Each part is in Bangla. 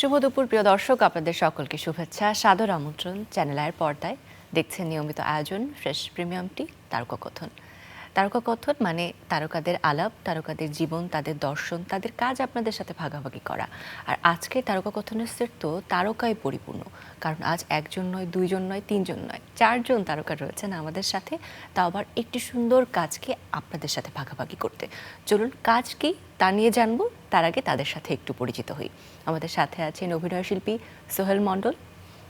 শুভ দুপুর প্রিয় দর্শক, আপনাদের সকলকে শুভেচ্ছা, সাদর আমন্ত্রণ। চ্যানেল আয়ের পর্দায় দেখছেন নিয়মিত আয়োজন ফ্রেশ প্রিমিয়ামটি তারকাকথন। তারকাকথন মানে তারকাদের আলাপ, তারকাদের জীবন, তাদের দর্শন, তাদের কাজ আপনাদের সাথে ভাগাভাগি করা। আর আজকে তারকাকথনের সেট তো তারকায় পরিপূর্ণ, কারণ আজ একজন নয়, দুইজন নয়, তিনজন নয়, চারজন তারকা রয়েছেন আমাদের সাথে, তাও আবার একটি সুন্দর কাজকে আপনাদের সাথে ভাগাভাগি করতে। চলুন কাজ কি তা নিয়ে জানবো, তার আগে তাদের সাথে একটু পরিচিত হই। আমাদের সাথে আছেন অভিনয় শিল্পী সোহেল মণ্ডল।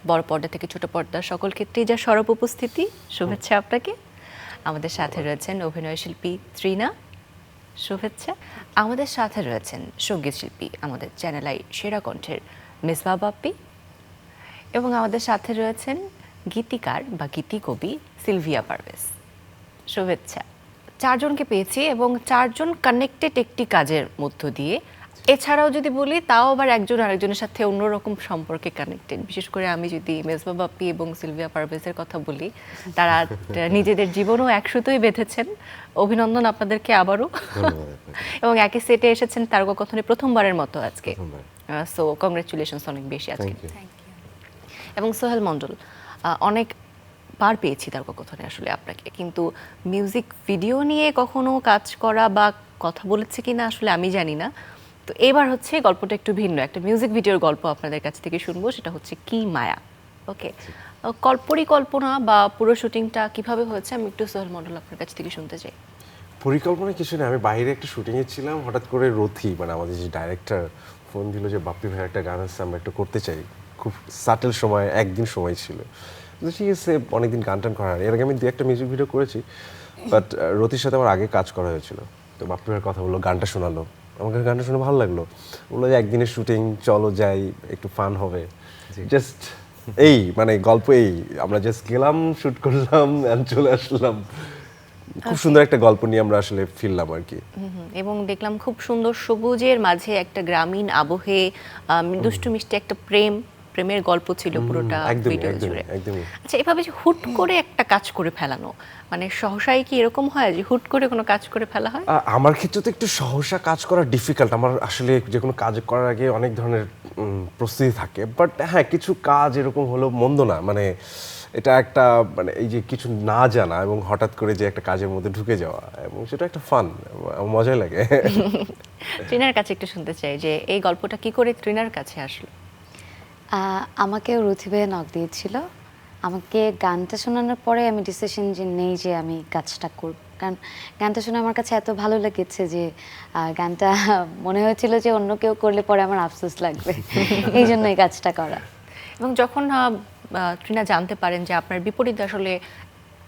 বড় পর্দা থেকে ছোট পর্দা সকল ক্ষেত্রেই যা সরব উপস্থিতি, শুভেচ্ছা আপনাকে। আমাদের সাথে রয়েছেন অভিনয় শিল্পী ত্রিনা, শুভেচ্ছা। আমাদের সাথে রয়েছেন সঙ্গীত শিল্পী, আমাদের চ্যানেল আই সেরা কণ্ঠের মেজবা বাপ্পি, এবং আমাদের সাথে রয়েছেন গীতিকার বা গীতিকবি সিলভিয়া পারভেজ, শুভেচ্ছা। চারজনকে পেয়েছি এবং চারজন কানেক্টেড একটি কাজের মধ্য দিয়ে। এছাড়াও যদি বলি তাও আবার একজন আরেকজনের সাথে অন্যরকম সম্পর্কে কানেক্টেড। বিশেষ করে আমি যদি মেজবা বাপ্পি এবং সিলভিয়া পারভেজের কথা বলি, তারা নিজেদের জীবনও একসুতোই বেঁধেছেন। অভিনন্দন আপনাদেরকে আবারও। এবং একই সেটে এসেছেন তারকাকথনে প্রথমবারের মতো আজকে। সো কংগ্রেচুলেশনস অনেক বেশি আজকে। এবং সোহেল মণ্ডল, অনেক বার পেয়েছি তারকাকথনে আসলে আপনাকে, কিন্তু মিউজিক ভিডিও নিয়ে কখনো কাজ করা বা কথা বলেছে কিনা আসলে আমি জানি না। তো এবার হচ্ছে গল্পটা একটু ভিন্ন, একটা মিউজিক ভিডিওর গল্প আপনাদের কাছ থেকে শুনবো, সেটা হচ্ছে কি মায়া। ওকে, পরিকল্পনা বা পুরো শুটিংটা কিভাবে হয়েছে আমি একটু সোহেল মণ্ডল আপনার কাছ থেকে শুনতে চাই। পরিকল্পনা কিছু না, আমি বাইরে একটা শুটিংয়ে ছিলাম, হঠাৎ করে রথি মানে আমাদের যে ডাইরেক্টর ফোন দিল যে বাপ্পি ভাই একটা গান আছে, আমরা একটু করতে চাই। খুব সাটেল সময়, একদিন সময় ছিল, ঠিক আছে অনেকদিন গান টান করার। এর আগে আমি দু একটা মিউজিক ভিডিও করেছি, বাট রথির সাথে আমার আগে কাজ করা হয়েছিল। তো বাপ্পি ভাইয়ের কথা বললো, গানটা শোনালো, আমাকে গানটা শুনে ভালো লাগলো। বললো যে একদিনের শুটিং, চলো যাই, একটু ফান হবে। জাস্ট এই মানে গল্প এই, আমরা জাস্ট গেলাম, শুট করলাম, চলে আসলাম। খুব সুন্দর একটা গল্প নিয়ে আমরা আসলে ফিরলাম আর কি। এবং দেখলাম খুব সুন্দর সবুজের মাঝে একটা গ্রামীণ আবহে দুষ্টু মিষ্টি একটা প্রেমের গল্প ছিল পুরোটা ভিডিও জুড়ে। আচ্ছা, এভাবে যে হুট করে একটা কাজ করে ফেলানো, মানে সহসাই কি এরকম হয় যে হুট করে কোনো কাজ করে ফেলা হয়? আমার ক্ষেত্রে তো একটু সহসা কাজ করা ডিফিকাল্ট। আমার আসলে যে কোনো কাজ করার আগে অনেক ধরনের প্রস্তুতি থাকে, বাট হ্যাঁ কিছু কাজ এরকম হলো মন্দ না। মানে এটা একটা মানে এই যে কিছু না জানা এবং হঠাৎ করে যে একটা কাজের মধ্যে ঢুকে যাওয়া, এবং সেটা একটা ফান, মজাই লাগে। ট্রিনার কাছে একটু শুনতে চাই যে এই গল্পটা কি করে ট্রিনার কাছে আসলো। আমাকে রথি ভাইয়া নক দিয়েছিল। আমাকে গানটা শোনানোর পরে আমি ডিসিশন যে নেই যে আমি কাজটা করব, কারণ গানটা শুনে আমার কাছে এত ভালো লেগেছে যে গানটা মনে হয়েছিল যে অন্য কেউ করলে পরে আমার আফসোস লাগবে, এই জন্য এই কাজটা করা। এবং যখন ট্রিনা জানতে পারেন যে আপনার বিপরীতে আসলে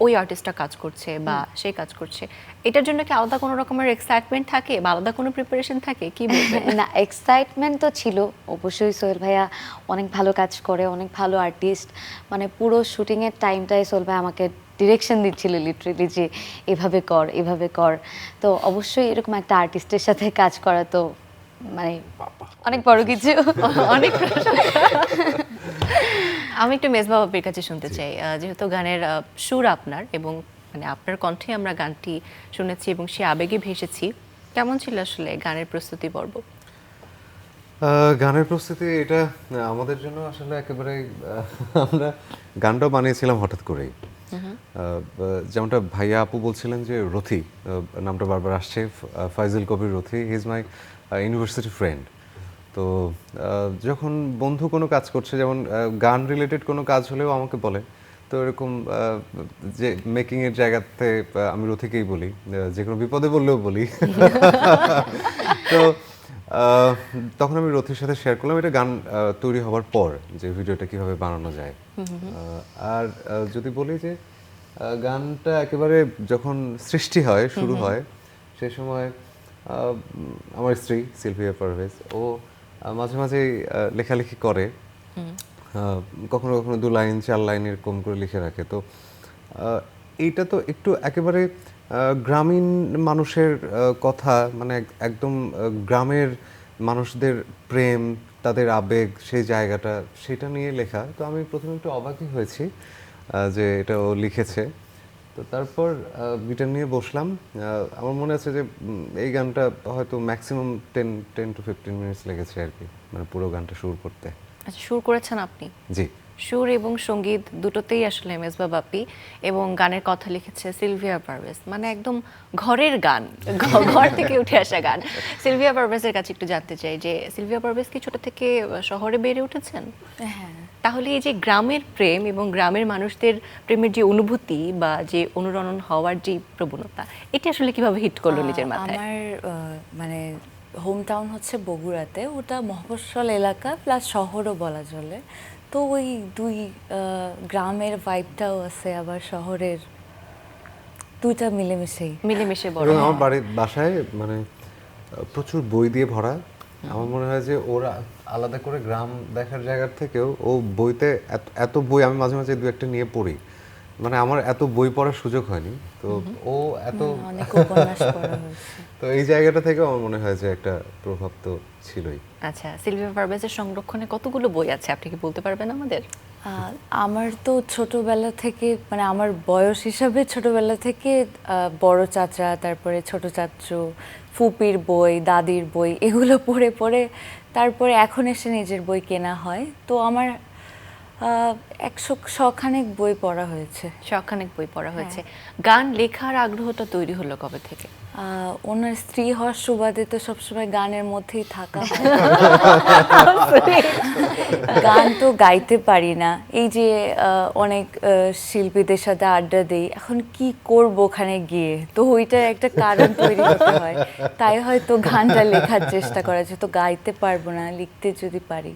ওই আর্টিস্টটা কাজ করছে বা সে কাজ করছে, এটার জন্য কি আলাদা কোনো রকমের এক্সাইটমেন্ট থাকে বা আলাদা কোনো প্রিপারেশন থাকে, কি বলবেন? না, এক্সাইটমেন্ট তো ছিল অবশ্যই। সোহেল ভাইয়া অনেক ভালো কাজ করে, অনেক ভালো আর্টিস্ট। মানে পুরো শুটিংয়ের টাইমটাই সোহেল ভাই আমাকে ডিরেকশন দিচ্ছিল লিটারেলি যে এভাবে কর, এভাবে কর। তো অবশ্যই এরকম একটা আর্টিস্টের সাথে কাজ করা তো মানে অনেক বড় কিছু। অনেক আমি একটু মেজবা বাপ্পির কাছে শুনতে চাই, যেহেতু গানের সুর আপনার এবং মানে আপনার কণ্ঠে আমরা গানটি শুনেছি এবং সে আবেগে ভেসেছি। কেমন ছিল আসলে গানের প্রস্তুতি পর্ব? গানের প্রস্তুতি এটা আমাদের জন্য আসলে একেবারে আমরা গানটাও বানিয়েছিলাম হঠাৎ করেই। যেমনটা ভাইয়া আপু বলছিলেন যে রথি নামটা বারবার আসছে, Faizul Kabir Rothi, he is my university friend. তো যখন বন্ধু কোনো কাজ করছে, যেমন গান রিলেটেড কোনো কাজ হলেও আমাকে বলে, তো এরকম যে মেকিংয়ের জায়গাতে আমি রথিকেই বলি, যে কোনো বিপদে বললেও বলি। তো তখন আমি রথির সাথে শেয়ার করলাম এটা গান তৈরি হওয়ার পর যে ভিডিওটা কিভাবে বানানো যায়। আর যদি বলি যে গানটা একেবারে যখন সৃষ্টি হয়, শুরু হয়, সেই সময় আমার স্ত্রী সিলভিয়া পারভেজ ও মাঝে মাঝে লেখালেখি করে, কখনো কখনো 2 লাইন 4 লাইন এরকম করে লিখে রাখে। তো এইটা তো একটু একেবারে গ্রামীণ মানুষের কথা, মানে একদম গ্রামের মানুষদের প্রেম, তাদের আবেগ, সেই জায়গাটা সেটা নিয়ে লেখা। তো আমি প্রথমে একটু অবাকই হয়েছি যে এটা ও লিখেছে। তো তারপর গিটার নিয়ে বসলাম। আমার মনে আছে যে এই গানটা হয়তো ম্যাক্সিমাম 10 to 15 মিনিটস লেগেছে আর কি, মানে পুরো গানটা সুর করতে। আচ্ছা, সুর করেছেন আপনি? জি। সুর এবং সঙ্গীত দুটোতেই আসলে মেজবা বাপ্পি, এবং গানের কথা লিখেছে সিলভিয়া পারভেজ, মানে একদম ঘরের গান, ঘর থেকে উঠে আসা গান। সিলভিয়া পারভেজের কাছে একটু জানতে চাই যে সিলভিয়া পারভেজ কি ছোট থেকে শহরে বেড়ে উঠেছেন? হ্যাঁ। তাহলে এই যে গ্রামের প্রেম এবং গ্রামের মানুষদের প্রেমের যে অনুভূতি বা যে অনুরণন হওয়ার যে প্রবণতা, এটা আসলে কিভাবে হিট করলো নিজের মাথায়? আমার মানে হোম টাউন হচ্ছে বগুড়াতে, ওটা মফস্বল এলাকা প্লাস শহরও বলা চলে। তো ওই দুই গ্রামের ভাইবটাও আছে, আবার শহরের, দুইটা মিলেমিশেই। মিলেমিশে বড়। এবং আমার বাসায় মানে প্রচুর বই দিয়ে ভরা। আমার মনে হয় যে ওরা আলাদা করে গ্রাম দেখার জায়গার থেকেও ও বইতে এত বই আমি মাঝে মাঝে দু একটা নিয়ে পড়ি, মানে আমার এত বই পড়ার সুযোগ হয়নি। তো ও এত অনেক উপন্যাস পড়া হয়েছে। তো এই জায়গাটা থেকে আমার মনে হয় যে একটা প্রভাব তো ছিলই। আচ্ছা, সিলভিয়া পারভেজের সংরক্ষণে কতগুলো বই আছে আপনি কি বলতে পারবেন আমাদের? আমার তো ছোটবেলা থেকে, মানে আমার বয়স হিসাবে ছোটবেলা থেকে বড় চাচা, তারপরে ছোট চাচু, ফুপির বই, দাদির বই, এগুলো পড়ে পড়ে তারপরে এখন এসে নিজের বই কেনা হয়। তো আমার 100 বই পড়া হয়েছে। শখানেক বই পড়া হয়েছে। গান লেখার আগ্রহটা তৈরি হলো কবে থেকে? ওনার স্ত্রী হওয়ার সুবাদে তো সবসময় গানের মধ্যেই থাকা হয়। গান তো গাইতে পারি না, এই যে অনেক শিল্পীদের সাথে আড্ডা দেই, এখন কি করব ওখানে গিয়ে, তো ওইটার একটা কারণ তৈরি হতে হয়, তাই হয়তো গানটা লেখার চেষ্টা করা যায়। তো গাইতে পারবো না, লিখতে যদি পারি।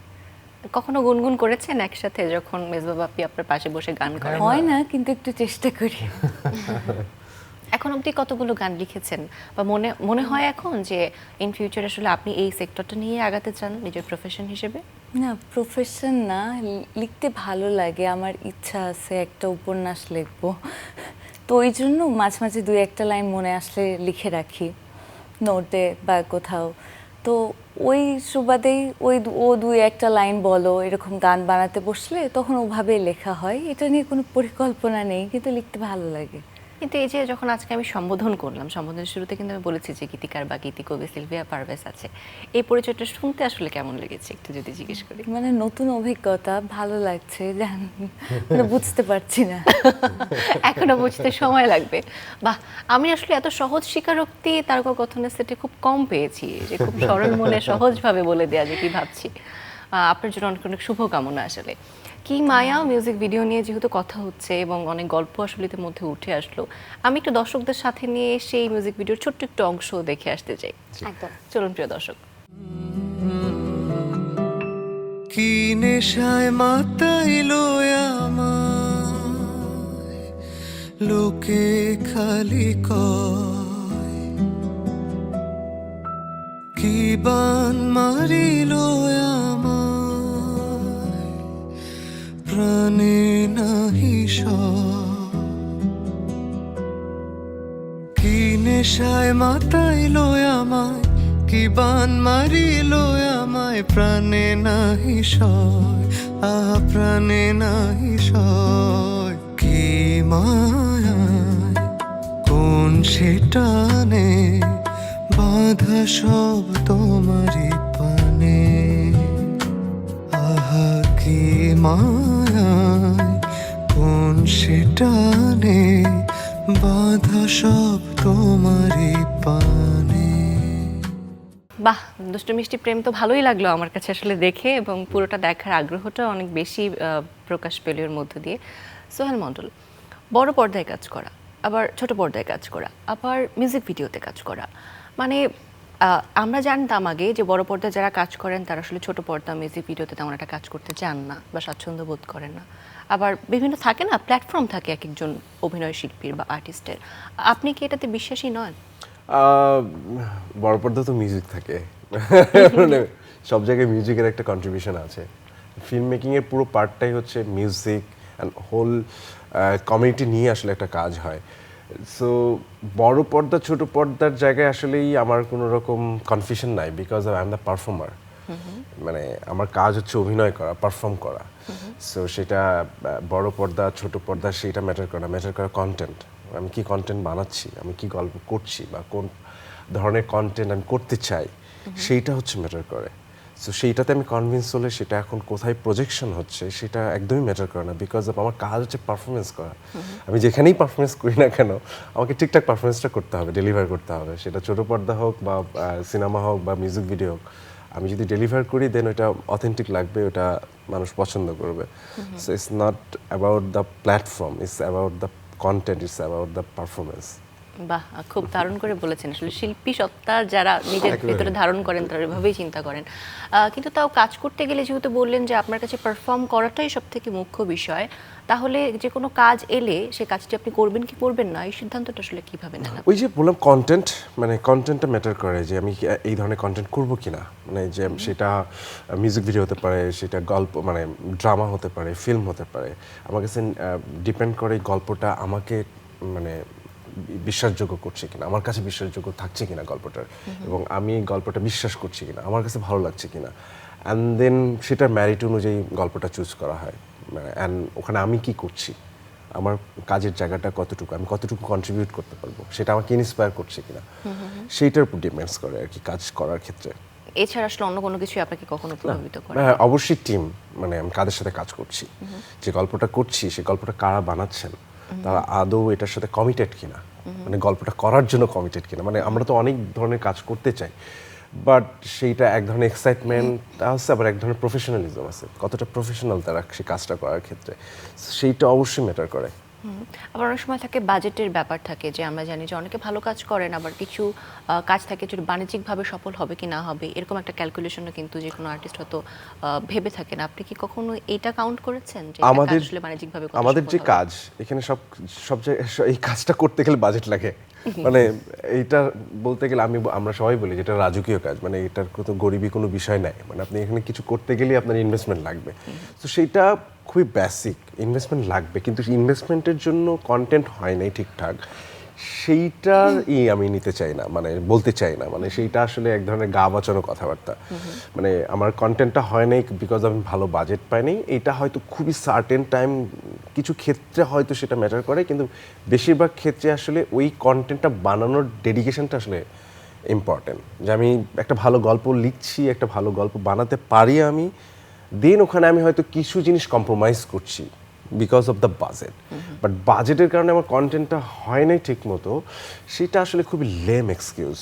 কখনো গুনগুন করেছেন একসাথে যখন মেজবা বাপ্পি আপনার পাশে বসে গান করেন? হয় না, কিন্তু একটু চেষ্টা করি। এখন অবধি কতগুলো গান লিখেছেন, বা মনে হয় এখন যে ইন ফিউচার আসলে আপনি এই সেক্টরটা নিয়ে আগাতে চান নিজের প্রফেশন হিসেবে? না, প্রফেশন না, লিখতে ভালো লাগে, আমার ইচ্ছা আছে একটা উপন্যাস লিখবো। তো ওই জন্য মাঝে মাঝে দুই একটা লাইন মনে আসলে লিখে রাখি নোটে বা কোথাও। তো ওই সুবাদেই ও দুই একটা লাইন বলো, এরকম গান বানাতে বসলে তখন ওভাবেই লেখা হয়। এটা নিয়ে কোনো পরিকল্পনা নেই, কিন্তু লিখতে ভালো লাগে। কিন্তু এই যে যখন আজকে আমি সম্বোধন করলাম, সম্বোধনের শুরুতে কিন্তু আমি বলেছি যে গীতিকার বা গীতিকবি সিলভিয়া পারভেজ আছে, এই পরিচয়টা শুনতে আসলে কেমন লেগেছে একটু যদি জিজ্ঞেস করি? মানে নতুন অভিজ্ঞতা, ভালো লাগছে, মানে বুঝতে পারছি না। এখনো বুঝতে সময় লাগবে। বাহ, আমি আসলে এত সহজ স্বীকারোক্তি তারকাকথনের সেটে খুব কম পেয়েছি, যে খুব সরল মনে সহজভাবে বলে দেয়া যে কি ভাবছি। আপনার জন্য অনেক অনেক শুভকামনা। আসলে কি মায়া মিউজিক ভিডিও নিয়ে যেহেতু কথা হচ্ছে এবং অনেক গল্প আসলে এর মধ্যে উঠে আসলো, আমি একটু দর্শকদের সাথে নিয়ে সেই মিউজিক ভিডিওর ছোট্ট একটু অংশ দেখে আসতে চাই। একদম। চলুন প্রিয় দর্শক। কি নেশায় মাতাইলো আমায়, লোকে খালি কয়, কি বান মারিলো আমায়, প্রাণে নাহি সয়। কি নেশায় মাতাইলো আমায়, কি বান মারিলো আমায়, প্রাণে নাহি সয়, প্রাণে নাহি সয়। কি মায়ায় কোন সেটানে বাঁধা সব তোমারই পানে, আহা কি মায়ায় কোন সেটানে বাঁধা সব তোমারই পানে। বাহ, দুষ্টু মিষ্টি প্রেম তো ভালোই লাগলো আমার কাছে আসলে দেখে, এবং পুরোটা দেখার আগ্রহটা অনেক বেশি প্রকাশ পেল এর মধ্য দিয়ে। সোহেল মণ্ডল, বড় পর্দায় কাজ করা, আবার ছোট পর্দায় কাজ করা, আবার মিউজিক ভিডিওতে কাজ করা, মানে আমরা জানতাম আগে যে বড় পর্দায় যারা কাজ করেন তারা আসলে ছোট পর্দা মিউজিক ভিডিওতে তেমন একটা কাজ করতে চান না বা স্বাচ্ছন্দ্য বোধ করেন না। আবার বিভিন্ন থাকে না, প্ল্যাটফর্ম থাকে এক একজন অভিনয় শিল্পীর বা আর্টিস্টের। আপনি কি এটাতে বিশ্বাসী নন? বড় পর্দা তো মিউজিক থাকে, মানে সব জায়গায় মিউজিকের একটা কন্ট্রিবিউশন আছে। ফিল্ম মেকিংয়ের পুরো পার্টটাই হচ্ছে মিউজিক অ্যান্ড হোল কমিউনিটি নিয়ে আসলে একটা কাজ হয়। সো বড় পর্দা ছোট পর্দার জায়গায় আসলেই আমার কোনো রকম কনফিউশন নাই, because I am the performer. মানে আমার কাজ হচ্ছে অভিনয় করা, পারফর্ম করা। সো সেটা বড় পর্দা ছোট পর্দা সেটা ম্যাটার করে না, ম্যাটার করে কন্টেন্ট। আমি কি কন্টেন্ট বানাচ্ছি, আমি কি গল্প করছি বা কোন ধরনের কন্টেন্ট আমি করতে চাই, সেইটা হচ্ছে ম্যাটার করে। সো সেইটাতে আমি কনভিন্স হলে সেটা এখন কোথায় প্রজেকশন হচ্ছে সেটা একদমই ম্যাটার করে না, বিকজ অফ আমার কাজ হচ্ছে পারফরমেন্স করা। আমি যেখানেই পারফরমেন্স করি না কেন আমাকে ঠিকঠাক পারফরমেন্সটা করতে হবে, ডেলিভার করতে হবে, সেটা ছোটো পর্দা হোক বা সিনেমা হোক বা মিউজিক ভিডিও হোক। আমি যদি ডেলিভার করি দেন ওটা অথেন্টিক লাগবে, ওটা মানুষ পছন্দ করবে। So it's not about the platform, it's about the content, it's about the performance. বাহ, খুব দারুণ করে বলেছেন। আসলে শিল্পী সত্তা যারা নিজের একেবারে। ভেতরে ধারণ করেন তারা এভাবেই চিন্তা করেন। কিন্তু তাও কাজ করতে গেলে যেহেতু বললেন যে আপনার কাছে পারফর্ম করাটাই সব থেকে মুখ্য বিষয়, তাহলে যে কোনো কাজ এলে সে কাজটি আপনি করবেন কি করবেন না এই সিদ্ধান্তটা আসলে কিভাবে নেন? ওই যে বললাম কন্টেন্ট, মানে কন্টেন্টটা ম্যাটার করে যে আমি এই ধরনের কন্টেন্ট করব কিনা, মানে যে সেটা মিউজিক ভিডিও হতে পারে, সেটা গল্প মানে ড্রামা হতে পারে, ফিল্ম হতে পারে। আমার কাছে ডিপেন্ড করে গল্পটা আমাকে মানে বিশ্বাসযোগ্য করছে কিনা, আমার কাছে বিশ্বাসযোগ্য থাকছে কিনা গল্পটার, এবং আমি গল্পটা বিশ্বাস করছি কিনা, আমার কাছে ভালো লাগছে কিনা। অ্যান্ড দেন সেটার ম্যারিট অনুযায়ী গল্পটা চুজ করা হয়। অ্যান্ড ওখানে আমি কি করছি, আমার কাজের জায়গাটা কতটুকু, আমি কতটুকু কন্ট্রিবিউট করতে পারবো, সেটা আমাকে ইন্সপায়ার করছে কিনা, সেইটার উপর ডিপেন্ডস করে আর কি কাজ করার ক্ষেত্রে। এছাড়া আসলে অন্য কোনো কিছু আপনাকে কখনো প্রভাবিত করে? হ্যাঁ, অবশ্যই টিম, মানে আমি কাদের সাথে কাজ করছি, যে গল্পটা করছি সে গল্পটা কারা বানাচ্ছেন, তারা আদৌ এটার সাথে কমিটেড কিনা, মানে গল্পটা করার জন্য কমিটেড কিনা। মানে আমরা তো অনেক ধরনের কাজ করতে চাই, বাট সেইটা এক ধরনের এক্সাইটমেন্ট আছে, আবার এক ধরনের প্রফেশনালিজম আছে, কতটা প্রফেশনাল তারা সেই কাজটা করার ক্ষেত্রে, সেইটা অবশ্যই ম্যাটার করে। আবার অনেক সময় থাকে বাজেটের ব্যাপার থাকে, যে আমরা জানি যে অনেকে ভালো কাজ করেন, আবার কিছু কাজ থাকে যেটা বাণিজ্যিকভাবে সফল হবে কি না হবে, এরকম একটা ক্যালকুলেশনও কিন্তু যে কোনো আর্টিস্ট হয়তো ভেবে থাকেন। আপনি কি কখনো এটা কাউন্ট করেছেন যে একটা কাজ আসলে বাণিজ্যিকভাবে কত আমাদের সফল যে হবে? কাজ এখানে সব জায়গায় এই কাজটা করতে গেলে বাজেট লাগে। মানে এইটা বলতে গেলে আমরা সবাই বলি যেটা রাজকীয় কাজ, মানে এটার কোনো গরিবী কোনো বিষয় নাই, মানে আপনি এখানে কিছু করতে গেলে আপনার ইনভেস্টমেন্ট লাগবে। তো সেইটা খুবই বেসিক, ইনভেস্টমেন্ট লাগবে, কিন্তু ইনভেস্টমেন্টের জন্য কন্টেন্ট হয় নাই ঠিকঠাক, সেইটার আমি নিতে চাই না, মানে বলতে চাই না, মানে সেইটা আসলে এক ধরনের গা বাঁচানো কথাবার্তা। মানে আমার কন্টেন্টটা হয় নাই বিকজ আমি ভালো বাজেট পাইনি, এটা হয়তো খুবই সার্টেন টাইম, কিছু ক্ষেত্রে হয়তো সেটা ম্যাটার করে, কিন্তু বেশিরভাগ ক্ষেত্রে আসলে ওই কন্টেন্টটা বানানোর ডেডিকেশনটা আসলে ইম্পর্টেন্ট। যে আমি একটা ভালো গল্প লিখছি, একটা ভালো গল্প বানাতে পারি আমি, দেন ওখানে আমি হয়তো কিছু জিনিস কম্প্রোমাইজ করছি because of the budget, but বাজেটের কারণে আমার কন্টেন্টটা হয় নাই ঠিক মতো, সেটা আসলে খুবই লেম এক্সকিউজ।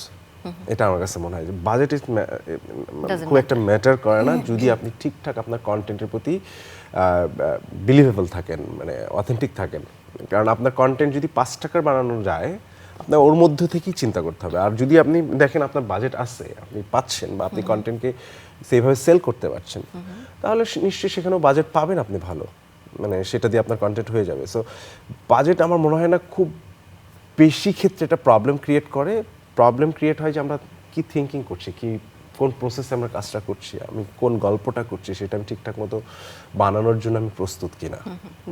এটা আমার কাছে মনে হয় যে বাজেট খুব একটা ম্যাটার করে না, যদি আপনি ঠিকঠাক আপনার কন্টেন্টের প্রতি বিলিভেবল থাকেন, মানে অথেন্টিক থাকেন। কারণ আপনার কন্টেন্ট যদি 5 টাকার বানানো যায়, আপনার ওর মধ্য থেকেই চিন্তা করতে হবে। আর যদি আপনি দেখেন আপনার বাজেট আছে, আপনি পাচ্ছেন, বা আপনি কন্টেন্টকে সেইভাবে সেল করতে পারছেন, তাহলে নিশ্চয়ই সেখানেও বাজেট পাবেন আপনি ভালো, মানে সেটা দিয়ে আপনার কন্টেন্ট হয়ে যাবে। সো বাজেট আমার মনে হয় না খুব বেশি ক্ষেত্রে এটা প্রবলেম ক্রিয়েট করে। প্রবলেম ক্রিয়েট হয় যে আমরা কি থিঙ্কিং করছি, কি কোন প্রসেসে আমরা কাজটা করছি, আমি কোন গল্পটা করছি সেটা আমি ঠিকঠাক মতো বানানোর জন্য আমি প্রস্তুত কিনা।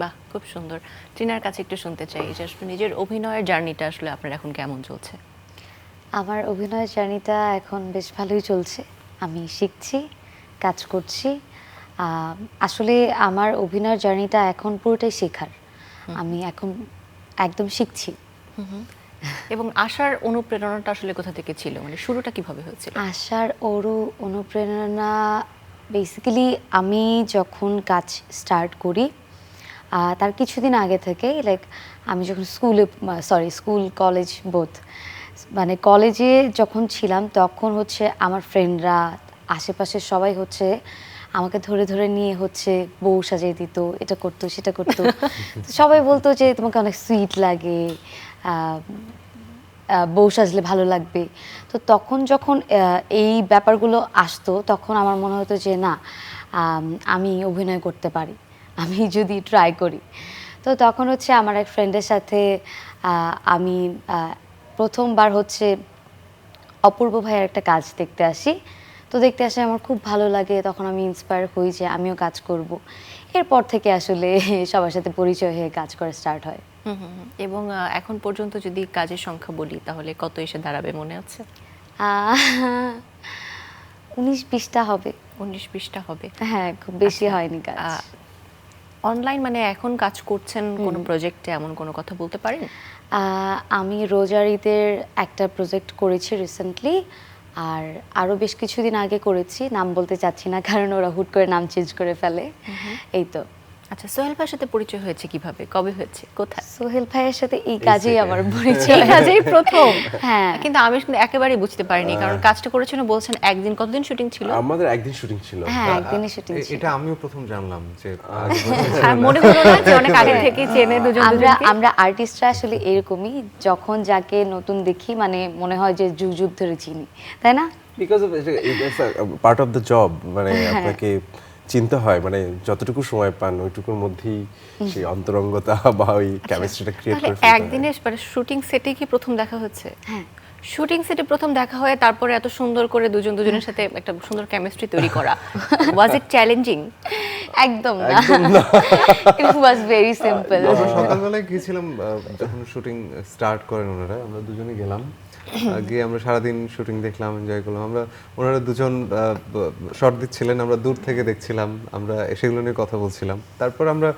বাহ, খুব সুন্দর। ট্রিনার কাছে একটু শুনতে চাই যে আসলে নিজের অভিনয়ের জার্নিটা আসলে আপনার এখন কেমন চলছে? আমার অভিনয়ের জার্নিটা এখন বেশ ভালোই চলছে। আমি শিখছি, কাজ করছি। আসলে আমার অভিনয়ের জার্নিটা এখন পুরোটাই শেখার। আমি এখন একদম শিখছি। এবং আসার অনুপ্রেরণাটা আসলে কোথা থেকে ছিল, মানে শুরুটা কিভাবে হয়েছিল? আসার অনুপ্রেরণা বেসিক্যালি আমি যখন কাজ স্টার্ট করি তার কিছুদিন আগে থেকে, লাইক আমি যখন স্কুল কলেজ বোথ, মানে কলেজে যখন ছিলাম তখন হচ্ছে আমার ফ্রেন্ডরা, আশেপাশের সবাই হচ্ছে আমাকে ধরে ধরে নিয়ে হচ্ছে বউ সাজিয়ে দিত, এটা করতো সেটা করতো। তো সবাই বলতো যে তোমাকে অনেক সুইট লাগে, বউ সাজলে ভালো লাগবে। তো তখন যখন এই ব্যাপারগুলো আসতো তখন আমার মনে হতো যে না, আমি অভিনয় করতে পারি, আমি যদি ট্রাই করি। তো তখন হচ্ছে আমার এক ফ্রেন্ডের সাথে আমি প্রথমবার হচ্ছে অপূর্ব ভাইয়ের একটা কাজ দেখতে আসি। তো দেখতে আসে আমার খুব ভালো লাগে, তখন আমি ইন্সপায়ার হই যে আমিও কাজ করব। এরপর থেকে আসলে সবার সাথে পরিচয় হয়ে কাজ করা স্টার্ট হয়। এবং এখন পর্যন্ত যদি কাজের সংখ্যা বলি তাহলে কত এসে দাঁড়াবে মনে আছে? 19-20টা হবে। 19-20টা হবে। হ্যাঁ, খুব বেশি আচ্ছা, হয়নি কাজ। অনলাইন মানে এখন কাজ করছেন কোনো প্রজেক্টে, এমন কোনো কথা বলতে পারেন? আমি রোজার ঈদের একটা প্রজেক্ট করেছি রিসেন্টলি, আর আরও বেশ কিছুদিন আগে করেছি, নাম বলতে চাচ্ছি না কারণ ওরা হুট করে নাম চেঞ্জ করে ফেলে। এই তো। আচ্ছা, সোহেল ভাইয়ের সাথে পরিচয় হয়েছে কিভাবে, কবে হয়েছে, কোথায়? সোহেল ভাইয়ের সাথে এই কাজেই আমার পরিচয়। এই কাজেই প্রথম? হ্যাঁ। কিন্তু আমি কিন্তু একেবারেই বুঝতে পারিনি, কারণ কাজটা করেছেন বলছেন একদিন, কতদিন শুটিং ছিল? আমাদের একদিন শুটিং ছিল। হ্যাঁ, একদিনই শুটিং ছিল। এটা আমিও প্রথম জানলাম যে আর মনে হলো না যে অনেক আগে থেকে চেনে দুজন দুজনকে? আমরা আর্টিস্টরা আসলে এরকমই, যখন যাকে নতুন দেখি মানে মনে হয় যে যুগ যুগ ধরে চিনি, তাই না? Because of its part of the job, মানে আপনাকে চিনতে হয়, মানে যতটুকু সময় পান ওইটুকুর মধ্যেই সেই অন্তরঙ্গতা বা ওই কেমিস্ট্রিটা ক্রিয়েট তাহলে করে ফেলতে হয়। একদিনে মানে শুটিং সেটে কি প্রথম দেখা হচ্ছে? হ্যাঁ। শুটিং সেটে প্রথম দেখা হয়ে তারপরে এত সুন্দর করে দুজন দুজনের সাথে একটা সুন্দর কেমিস্ট্রি তৈরি করা, ওয়াজ ইট চ্যালেঞ্জিং? একদম না, ইট ওয়াজ ভেরি সিম্পল। আমরা সকালবেলায় গিয়েছিলাম, যখন শুটিং স্টার্ট করেন ওনারা, আমরা দুজনে গেলাম, গিয়ে আমরা সারাদিন শুটিং দেখলাম, এনজয় করলাম। ওনারা দুজন শর্ট দিচ্ছিলেন, আমরা দূর থেকে দেখছিলাম, আমরা সেগুলো নিয়ে কথা বলছিলাম। তারপর আমরা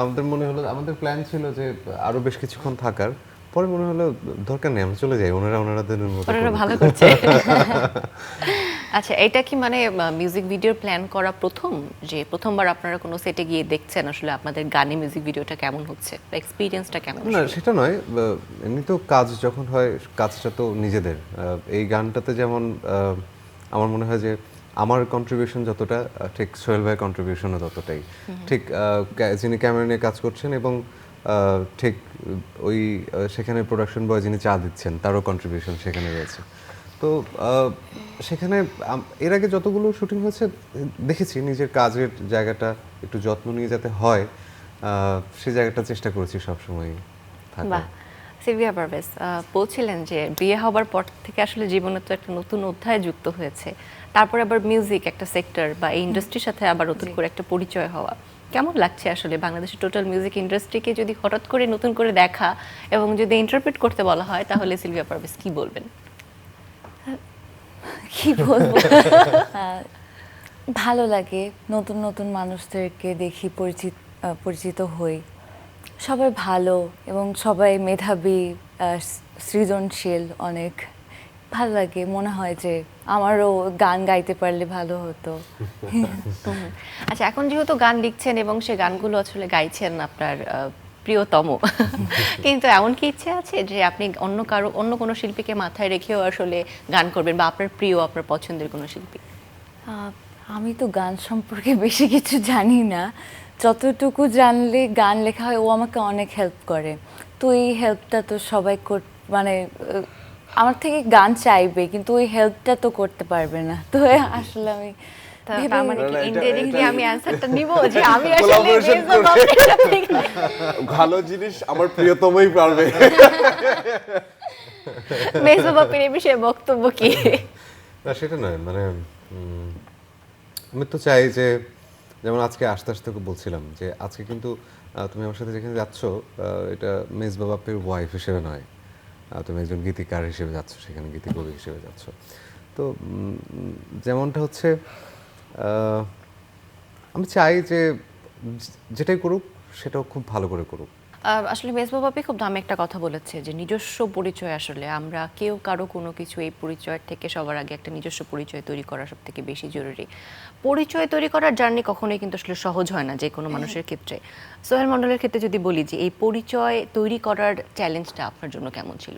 আমাদের মনে হলো, আমাদের প্ল্যান ছিল যে আরো বেশ কিছুক্ষণ থাকার, পরে মনে হলো দরকার নেই, আমরা চলে যাই, ওনাদের মতো ওনারা ভালো করছে। আচ্ছা, এটা কি মানে মিউজিক ভিডিওর প্ল্যান করা প্রথম, যে প্রথমবার আপনারা কোনো সেটে গিয়ে দেখছেন আসলে আপনাদের গানে মিউজিক ভিডিওটা কেমন হচ্ছে, এক্সপিরিয়েন্সটা কেমন? না, সেটা নয়, এমনি তো কাজ যখন হয়, কাজটা তো নিজেদের। এই গানটাতে যেমন আমার মনে হয় যে আমার কন্ট্রিবিউশন যতটা, ঠিক সোহেল ভাইয়ের কন্ট্রিবিউশনও ততটাই। ঠিক যিনি ক্যামেরা নিয়ে কাজ করছেন এবং ঠিক ওই সেখানে প্রোডাকশন বয় যিনি চা দিচ্ছেন, তারও কন্ট্রিবিউশন সেখানে রয়েছে। তো সেখানে এর আগে যতগুলো শুটিং হয়েছে দেখেছি, নিজের কাজের জায়গাটা একটু যত্ন নিয়ে যাতে হয়, সেই জায়গাটা চেষ্টা করেছি সবসময় থাকার। বাহ। সিলভিয়া পারভেজ বলছিলেন যে বিয়ে হবার পর থেকে আসলে জীবনে তো একটা নতুন অধ্যায় যুক্ত হয়েছে, তারপরে আবার মিউজিক একটা সেক্টর বা এই ইন্ডাস্ট্রির সাথে আবার নতুন করে একটা পরিচয় হওয়া, কেমন লাগছে আসলে বাংলাদেশের টোটাল মিউজিক ইন্ডাস্ট্রিকে যদি হঠাৎ করে নতুন করে দেখা এবং যদি ইন্টারপ্রেট করতে বলা হয়, তাহলে সিলভিয়া পারভেজ কি বলবেন? কি বলবো, ভালো লাগে, নতুন নতুন মানুষদেরকে দেখি, পরিচিত হই, সবাই ভালো এবং সবাই মেধাবী, সৃজনশীল, অনেক ভালো লাগে। মনে হয় যে আমারও গান গাইতে পারলে ভালো হতো। আচ্ছা, এখন যেহেতু গান লিখছেন এবং সে গানগুলো আসলে গাইছেন আপনার প্রিয়তম, কিন্তু এমন কি ইচ্ছে আছে যে আপনি অন্য কোনো শিল্পীকে মাথায় রেখেও আসলে গান করবেন, বা আপনার প্রিয়, আপনার পছন্দের কোনো শিল্পী? আমি তো গান সম্পর্কে বেশি কিছু জানি না, যতটুকু জানলে গান লেখা হয় ও আমাকে অনেক হেল্প করে। তো এই হেল্পটা তো সবাই মানে আমার থেকে গান চাইবে, কিন্তু ওই হেল্পটা তো করতে পারবে না। তো আসলে আমি তার মানে কি ইনডাইরেক্টলি আমি অ্যানসারটা নিব যে আমি আসলে Collaboration মেজবা বাপের সাথে ভালো জিনিস আমার প্রিয়তমই পারবে। মেজবা বাপের এই বিষয়ে বক্তব্য কি? না, সেটা নয়, মানে আমি তো চাই যে, যেমন আজকে আসতে আসতে বলছিলাম যে আজকে কিন্তু তুমি আমার সাথে যেখানে যাচ্ছ, এটা মেজবা বাপের ওয়াইফ হিসেবে নয়, তুমি একজন গীতিকার হিসেবে যাচ্ছ, সেখানে গীতিকবি হিসেবে যাচ্ছ। তো যেমনটা হচ্ছে, আমি চাই যে যেটাই করুক সেটাও খুব ভালো করে করুক। আসলে মেজবা বাপি খুব দামি একটা কথা বলেছে যে নিজস্ব পরিচয়, আসলে আমরা কেউ কারো কোনো কিছু, এই পরিচয়ের থেকে সবার আগে একটা নিজস্ব পরিচয় তৈরি করা সব থেকে বেশি জরুরি। পরিচয় তৈরি করার জার্নি কখনোই কিন্তু আসলে সহজ হয় না যে কোনো মানুষের ক্ষেত্রে। সোহেল মণ্ডলের ক্ষেত্রে যদি বলি যে এই পরিচয় তৈরি করার চ্যালেঞ্জটা আপনার জন্য কেমন ছিল?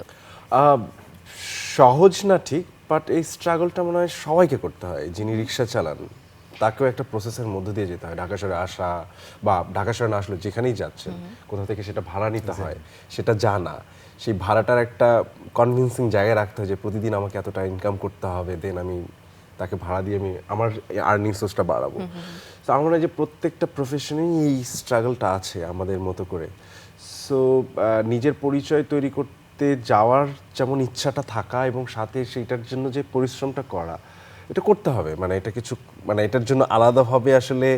সহজ না ঠিক, বাট এই স্ট্রাগলটা মনে হয় সবাইকে করতে হয়। যিনি রিক্সা চালান তাকেও একটা প্রসেসের মধ্য দিয়ে যেতে হয়, ঢাকা শহরে আসা বা ঢাকা শহরে না আসলে যেখানেই যাচ্ছেন কোথা থেকে সেটা ভাড়া নিতে হয় সেটা জানা, সেই ভাড়াটার একটা কনভিন্সিং জায়গায় রাখতে হয় যে প্রতিদিন আমাকে এতটা ইনকাম করতে হবে, দেন আমি তাকে ভাড়া দিয়ে আমি আমার আর্নিং সোর্সটা বাড়াবো। তো আমার মনে হয় যে প্রত্যেকটা প্রফেশনেই এই স্ট্রাগলটা আছে আমাদের মতো করে। সো নিজের পরিচয় তৈরি করতে যাওয়ার যেমন ইচ্ছাটা থাকা এবং সাথে সেইটার জন্য যে পরিশ্রমটা করা, এটা করতে হবে। মানে এটা কিছু, মানে এটার জন্য আলাদাভাবে আসলে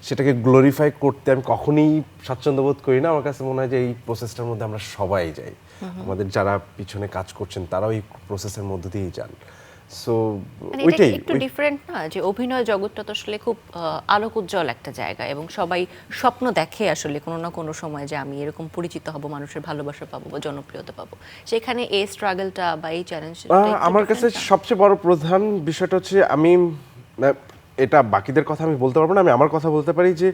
সেটাকে গ্লোরিফাই করতে আমি কখনোই স্বাচ্ছন্দ্য বোধ করি না। আমার কাছে মনে হয় যে এই প্রসেসটার মধ্যে আমরা সবাই যাই, আমাদের যারা পিছনে কাজ করছেন তারাও এই প্রসেসের মধ্য দিয়েই যান। সো মানে এটা ওইটাই কি একটু ডিফারেন্ট না যে অভিনয় জগৎটা তো আসলে খুব আলোক উজ্জ্বল একটা জায়গা এবং সবাই স্বপ্ন দেখে আসলে কোনো না কোনো সময় যে আমি এরকম পরিচিত হব, মানুষের ভালোবাসা পাবো বা জনপ্রিয়তা পাবো, সেখানে এই স্ট্রাগলটা বা এই চ্যালেঞ্জটা আমার কাছে সবচেয়ে বড় প্রধান বিষয়টা হচ্ছে আমি এটা বাকিদের কথা আমি বলতে পারবো না, আমি আমার কথা বলতে পারি যে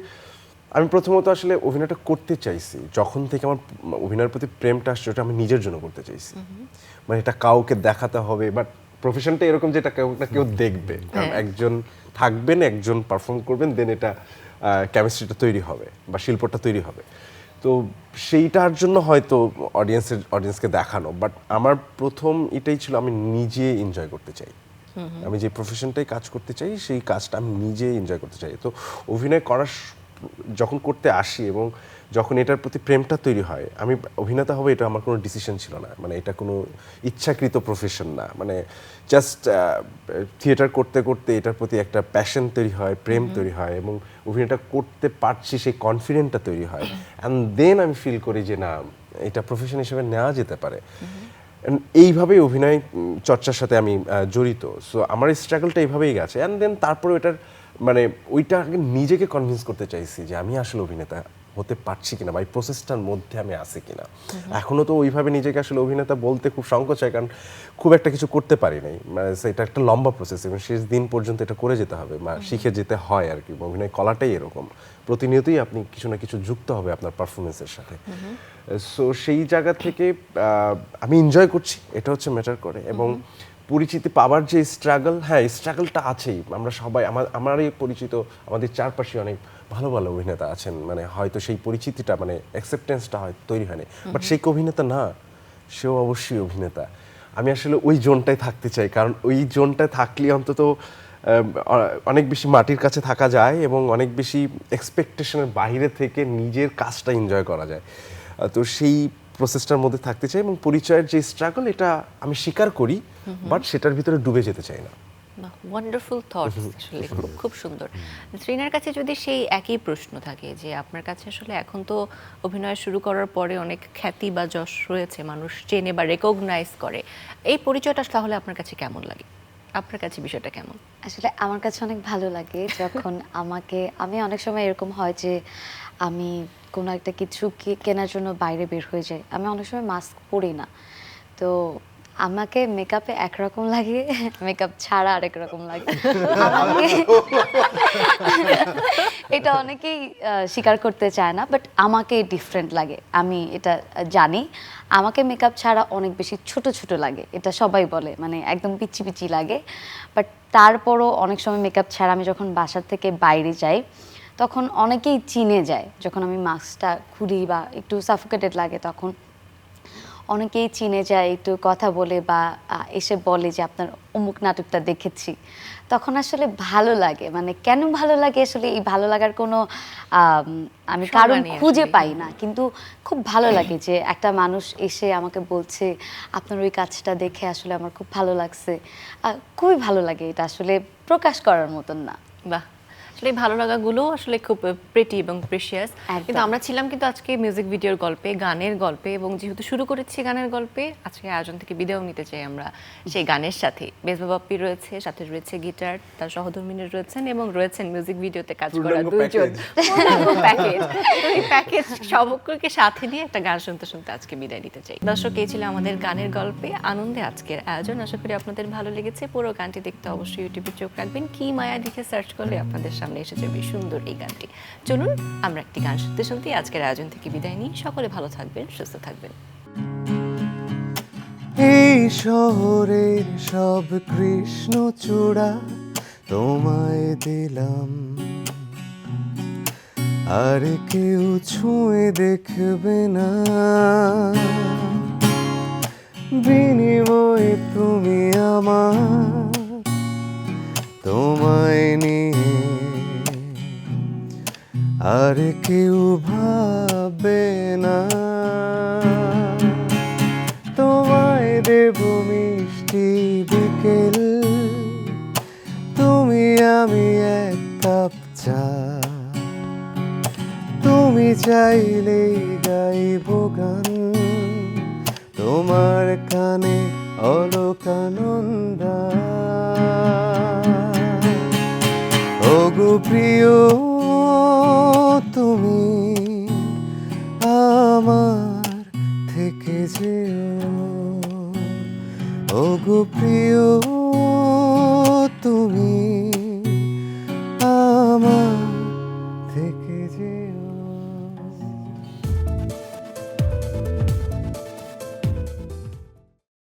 আমি প্রথমত আসলে অভিনয়টা করতে চাইছি যখন থেকে আমার অভিনয়ের প্রতি প্রেমটা আসছে, ওটা আমি নিজের জন্য করতে চাইছি। মানে এটা কাউকে দেখাতে হবে, বাট প্রফেশনটা এরকম যে এটা কেউ না কেউ দেখবে, কারণ একজন থাকবেন, একজন পারফর্ম করবেন, দেন এটা কেমিস্ট্রিটা তৈরি হবে বা শিল্পটা তৈরি হবে। তো সেইটার জন্য হয়তো অডিয়েন্সকে দেখানো, বাট আমার প্রথম এটাই ছিল আমি নিজে এনজয় করতে চাই। আমি যে প্রফেশনটাই কাজ করতে চাই সেই কাজটা আমি নিজে এনজয় করতে চাই। তো অভিনয় করার যখন করতে আসি এবং যখন এটার প্রতি প্রেমটা তৈরি হয়, আমি অভিনেতা হব এটা আমার কোনো ডিসিশন ছিল না, মানে এটা কোনো ইচ্ছাকৃত প্রফেশন না, মানে জাস্ট থিয়েটার করতে করতে এটার প্রতি একটা প্যাশন তৈরি হয়, প্রেম তৈরি হয় এবং অভিনয়টা করতে পারছি সেই কনফিডেন্টটা তৈরি হয়, অ্যান্ড দেন আমি ফিল করি যে না, এটা প্রফেশন হিসেবে নেওয়া যেতে পারে। এইভাবেই অভিনয় চর্চার সাথে আমি জড়িত। সো আমার স্ট্রাগলটা এইভাবেই গেছে, অ্যান্ড দেন তারপরে ওইটার মানে ওইটা আগে নিজেকে কনভিন্স করতে চাইছি যে আমি আসলে অভিনেতা হতে পারছি কিনা বা এই প্রসেসটার মধ্যে আমি আছি কিনা। এখনো তো ওইভাবে নিজেকে আসলে অভিনেতা বলতে খুব সংকোচ হয়, কারণ খুব একটা কিছু করতে পারি নাই, মানে এটা একটা লম্বা প্রসেস এবং শেষ দিন পর্যন্ত এটা করে যেতে হবে বা শিখে যেতে হয় আর কি। অভিনয় কলাটাই এরকম, প্রতিনিয়তই আপনি কিছু না কিছু যুক্ত হবে আপনার পারফরমেন্সের সাথে। সো সেই জায়গা থেকে আমি এনজয় করছি, এটা হচ্ছে ম্যাটার করে। এবং পরিচিতি পাওয়ার যে স্ট্রাগল, হ্যাঁ স্ট্রাগলটা আছেই। আমরা সবাই আমারই পরিচিত, আমাদের চারপাশে অনেক ভালো ভালো অভিনেতা আছেন, মানে হয়তো সেই পরিচিতিটা মানে অ্যাকসেপ্টেন্সটা হয় তৈরি হয়নি, বাট সেই অভিনেতা না, সেও অবশ্যই অভিনেতা। আমি আসলে ওই জোনটায় থাকতে চাই, কারণ ওই জোনটায় থাকলে অন্তত অনেক বেশি মাটির কাছে থাকা যায় এবং অনেক বেশি এক্সপেকটেশনের বাইরে থেকে নিজের কাজটা এনজয় করা যায়। তো সেই প্রসেসটার মধ্যে থাকতে চাই এবং পরিচয়ের যে স্ট্রাগল এটা আমি স্বীকার করি, বাট সেটার ভিতরে ডুবে যেতে চাই না। ওয়ান্ডারফুল থটস, আসলে খুব খুব সুন্দর। শ্রীনার কাছে যদি সেই একই প্রশ্ন থাকে যে আপনার কাছে আসলে এখন তো অভিনয় শুরু করার পরে অনেক খ্যাতি বা যশ রয়েছে, মানুষ চেনে বা রেকগনাইজ করে, এই পরিচয়টা তাহলে আপনার কাছে কেমন লাগে? আপনার কাছে বিষয়টা কেমন? আসলে আমার কাছে অনেক ভালো লাগে যখন আমি অনেক সময় এরকম হয় যে আমি কোনো একটা কিছু কেনার জন্য বাইরে বের হয়ে যাই, আমি অনেক সময় মাস্ক পরি না, তো আমাকে মেকআপে একরকম লাগে, মেকআপ ছাড়া আরেক রকম লাগে। এটা অনেকেই স্বীকার করতে চায় না, বাট আমাকে ডিফারেন্ট লাগে, আমি এটা জানি। আমাকে মেকআপ ছাড়া অনেক বেশি ছোট ছোট লাগে, এটা সবাই বলে, মানে একদম পিচি পিচি লাগে। বাট তারপরও অনেক সময় মেকআপ ছাড়া আমি যখন বাসার থেকে বাইরে যাই তখন অনেকেই চিনে যায়, যখন আমি মাস্কটা খুলি বা একটু সাফোকেটেড লাগে তখন অনেকেই চিনে যায়, একটু কথা বলে বা এসে বলে যে আপনার অমুক নাটকটা দেখেছি। তখন আসলে ভালো লাগে, মানে কেন ভালো লাগে আসলে এই ভালো লাগার কোনো আমি কারণ খুঁজে পাই না, কিন্তু খুব ভালো লাগে যে একটা মানুষ এসে আমাকে বলছে আপনার ওই কাজটা দেখে আসলে আমার খুব ভালো লাগছে। খুবই ভালো লাগে, এটা আসলে প্রকাশ করার মতন না। বাহ, আসলে এই ভালো লাগাগুলো আসলে খুব প্রিটি এবং প্রেশিয়াস। কিন্তু আমরা ছিলাম কিন্তু আজকে মিউজিক ভিডিওর গল্পে, গানের গল্পে, এবং যেহেতু শুরু করেছি গানের গল্পে, আজকে আয়োজন থেকে বিদায় নিতে চাই আমরা সেই গানের সাথে। বেজবা বাপ্পি রয়েছে, সাথে রয়েছে গিটার, তার সহধর্মিনী রয়েছেন এবং রয়েছেন মিউজিক ভিডিওতে কাজ করা দুইজন প্যাকেজ। এই প্যাকেজ সকলকে সাথে নিয়ে একটা গান শুনতে শুনতে আজকে বিদায় নিতে চাই। দর্শক, এই ছিল আমাদের গানের গল্পে আনন্দে আজকের আয়োজন। আশা করি আপনাদের ভালো লেগেছে। পুরো গানটি দেখতে অবশ্যই ইউটিউবে চোখ রাখবেন, কি মায়া লিখে সার্চ করলে আপনাদের সামনে এসে যাবে সুন্দর এই গানটি। চলুন আমরা একটি গান শুনতে শুনতে আজকের আয়োজন থেকে বিদায় নিই। সকলে ভালো থাকবেন, সুস্থ থাকবেন। এই শহরের সব কৃষ্ণচূড়া তোমায় দিলাম, আর কেউ ছুঁয়ে দেখবে না, বিনিময়ে তুমি আমার, তোমায় নিয়ে আর কেউ ভাবে না। তোমায় দেব মিষ্টি বিকেল, তুমি আমি এক কাপ চা, তুমি চাইলেই গাইব গান, তোমার কানে অলোকানন্দা। ওগো প্রিয় তুমি আমার থেকে যেও, ওগো প্রিয় তুমি আমার থেকে যেও।